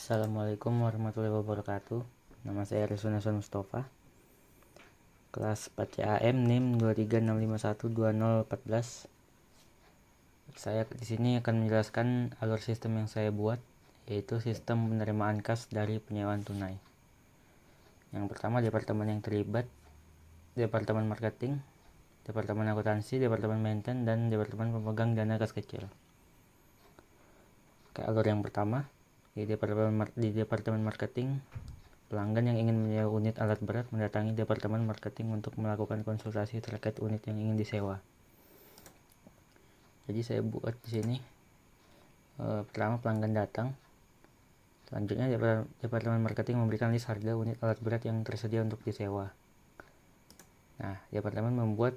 Assalamualaikum warahmatullahi wabarakatuh. Nama saya Rizwan Mustafa. Kelas 4CAM NIM 236512014. Saya di sini akan menjelaskan alur sistem yang saya buat, yaitu sistem penerimaan kas dari penyewaan tunai. Yang pertama, departemen yang terlibat: departemen marketing, departemen akuntansi, departemen maintenance, dan departemen pemegang dana kas kecil. Alur yang pertama, di departemen marketing, pelanggan yang ingin menyewa unit alat berat mendatangi departemen marketing untuk melakukan konsultasi terkait unit yang ingin disewa. Jadi saya buat di sini, pertama pelanggan datang. Selanjutnya departemen marketing memberikan list harga unit alat berat yang tersedia untuk disewa. Nah, departemen membuat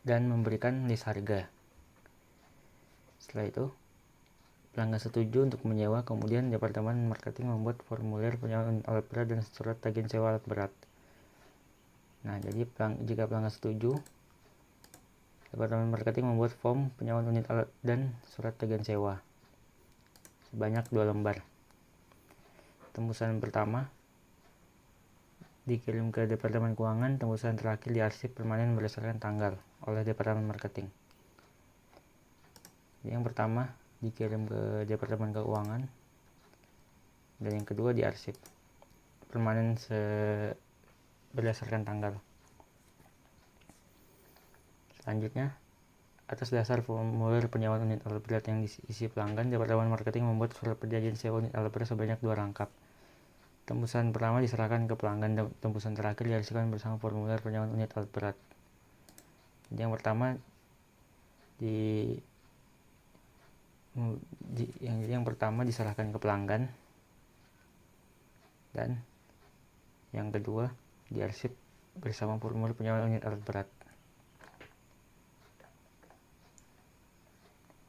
dan memberikan list harga. Setelah itu, pelanggan setuju untuk menyewa, kemudian departemen marketing membuat formulir penyewaan alat berat dan surat tagihan sewa alat berat. Nah, jadi jika pelanggan setuju, departemen marketing membuat form penyewaan unit alat dan surat tagihan sewa sebanyak 2 lembar. Tembusan pertama dikirim ke departemen keuangan, tembusan terakhir diarsip permanen berdasarkan tanggal oleh departemen marketing. Yang pertama dikirim ke departemen keuangan, dan yang kedua diarsip permanen berdasarkan tanggal. Selanjutnya, atas dasar formulir penyewaan unit alat berat yang diisi pelanggan, departemen marketing membuat surat perjanjian sewa unit alat berat sebanyak 2 rangkap. Tembusan pertama diserahkan ke pelanggan, dan tembusan terakhir diarsipkan bersama formulir penyewaan unit alat berat. Yang pertama yang pertama diserahkan ke pelanggan, dan yang kedua diarsip bersama formulir penyewaan unit alat berat.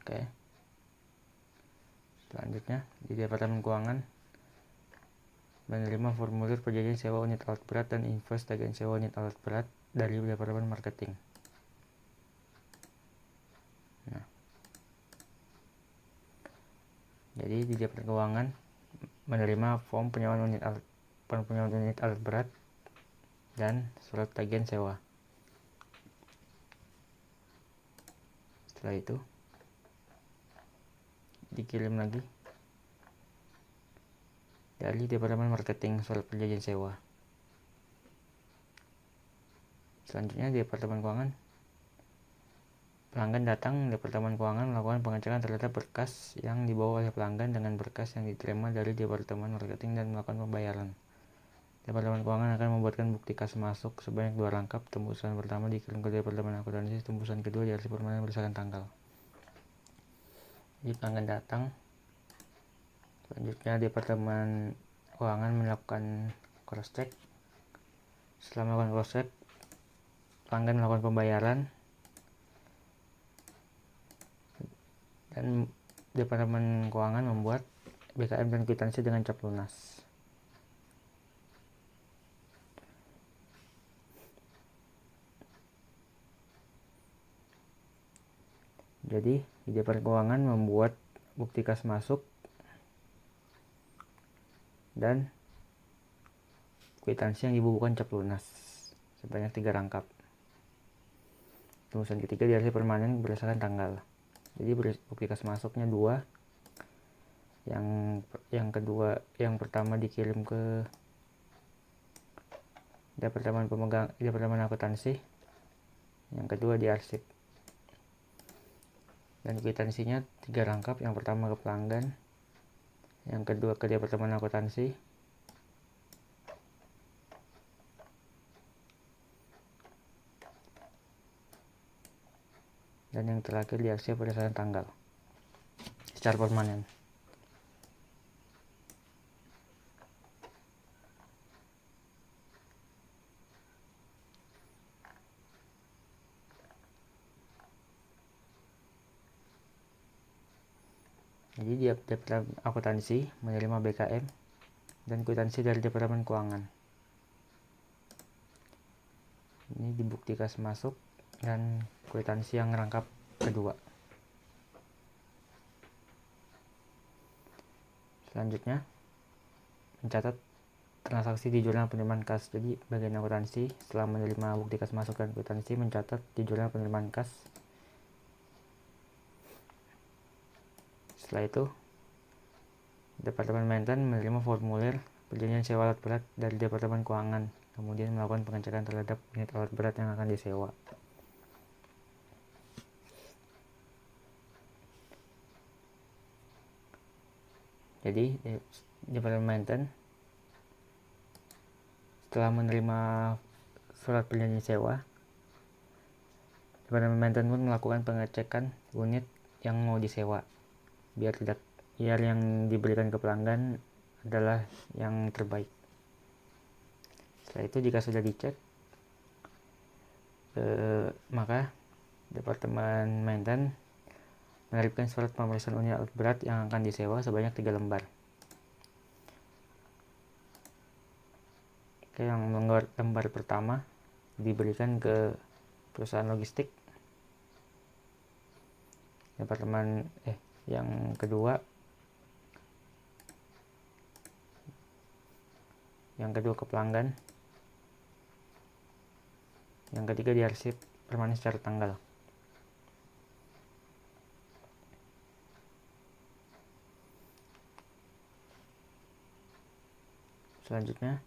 Oke. Selanjutnya, di departemen keuangan menerima formulir perjanjian sewa unit alat berat dan invoice tagihan sewa unit alat berat dari departemen marketing. Nah, jadi di departemen keuangan menerima form penyewaan unit alat berat dan surat tagihan sewa. Setelah itu dikirim lagi dari departemen marketing surat perjanjian sewa. Selanjutnya di departemen keuangan, pelanggan datang, departemen keuangan melakukan pengecekan terhadap berkas yang dibawa oleh pelanggan dengan berkas yang diterima dari departemen marketing dan melakukan pembayaran. Departemen keuangan akan membuatkan bukti kas masuk sebanyak 2 rangkap. Tembusan pertama dikirim ke departemen akuntansi, tembusan kedua diarsip permanen berdasarkan tanggal. Jadi pelanggan datang, selanjutnya departemen keuangan melakukan cross check. Setelah melakukan cross check, pelanggan melakukan pembayaran, dan departemen keuangan membuat BKM dan kwitansi dengan cap lunas. Jadi di departemen keuangan membuat bukti kas masuk dan kwitansi yang dibubuhkan cap lunas sebanyak 3 rangkap. Tembusan ketiga diarsip permanen berdasarkan tanggal. Jadi bukti kas masuknya 2. Yang pertama dikirim ke departemen akuntansi, yang kedua diarsip. Dan kwitansinya 3 rangkap, yang pertama ke pelanggan, yang kedua ke departemen akuntansi, dan yang terakhir diarsip berdasarkan tanggal secara permanen. Jadi di departemen akuntansi menerima BKM dan kwitansi dari departemen keuangan. Ini di bukti kas masuk dan kwitansi yang rangkap kedua. Selanjutnya, mencatat transaksi di jurnal penerimaan kas. Jadi bagian akuntansi setelah menerima bukti kas masuk dan kwitansi mencatat di jurnal penerimaan kas. Setelah itu, Departemen Maintenance menerima formulir perjanjian sewa alat berat dari Departemen Keuangan, kemudian melakukan pengecekan terhadap unit alat berat yang akan disewa. Jadi, Departemen Maintenance setelah menerima surat perjanjian sewa, Departemen Maintenance pun melakukan pengecekan unit yang mau disewa biar yang diberikan ke pelanggan adalah yang terbaik. Setelah itu, jika sudah dicek, maka Departemen Maintenance menerbitkan surat pemeriksaan unit alat berat yang akan disewa sebanyak 3 lembar. Yang lembar pertama diberikan ke perusahaan logistik. Yang kedua ke pelanggan. Yang ketiga diarsip permanen secara tanggal. Selanjutnya,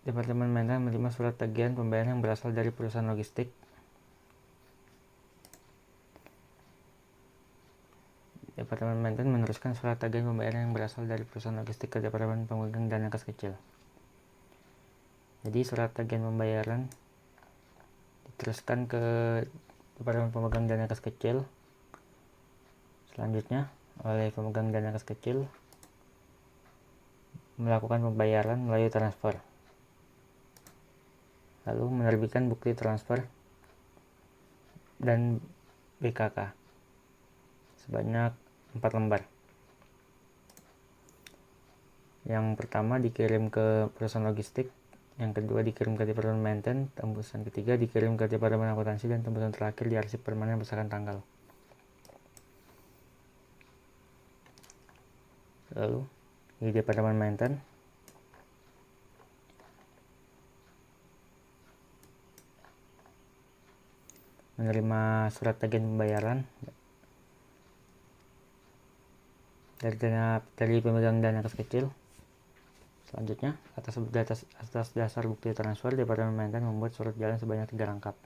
Departemen Maintenance menerima surat tagihan pembayaran yang berasal dari perusahaan logistik. Departemen Maintenance meneruskan surat tagihan pembayaran yang berasal dari perusahaan logistik ke Departemen Pemegang Dana Kas Kecil. Jadi surat tagihan pembayaran diteruskan ke Departemen Pemegang Dana Kas Kecil. Selanjutnya, oleh pemegang dana kas kecil melakukan pembayaran melalui transfer, lalu menerbitkan bukti transfer dan BKK sebanyak 4 lembar. Yang pertama dikirim ke perusahaan logistik, yang kedua dikirim ke Departemen Maintenance, tembusan ketiga dikirim ke Departemen Akuntansi, dan tembusan terakhir diarsip permanen berdasarkan tanggal. Lalu di Departemen Maintenance menerima surat tagihan pembayaran dari pemegang dana kas kecil. Selanjutnya, atas dasar bukti transfer, Departemen Maintenance membuat surat jalan sebanyak 3 rangkap.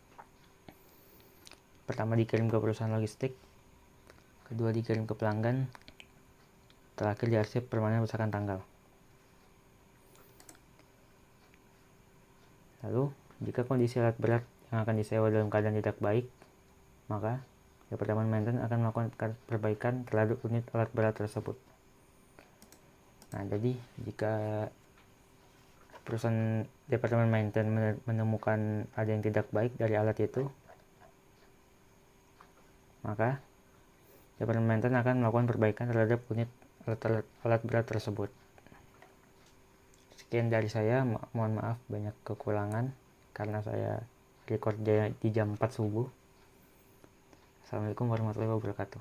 Pertama dikirim ke perusahaan logistik, kedua dikirim ke pelanggan, terakhir diarsip permanen berdasarkan tanggal. Lalu, jika kondisi alat berat yang akan disewa dalam keadaan tidak baik, maka Departemen Maintenance akan melakukan perbaikan terhadap unit alat berat tersebut. Nah, jadi jika perusahaan Departemen Maintenance menemukan ada yang tidak baik dari alat itu, maka Departemen Maintenance akan melakukan perbaikan terhadap unit alat berat tersebut. Sekian dari saya, mohon maaf banyak kekurangan karena saya record di jam 4 subuh. Assalamualaikum warahmatullahi wabarakatuh.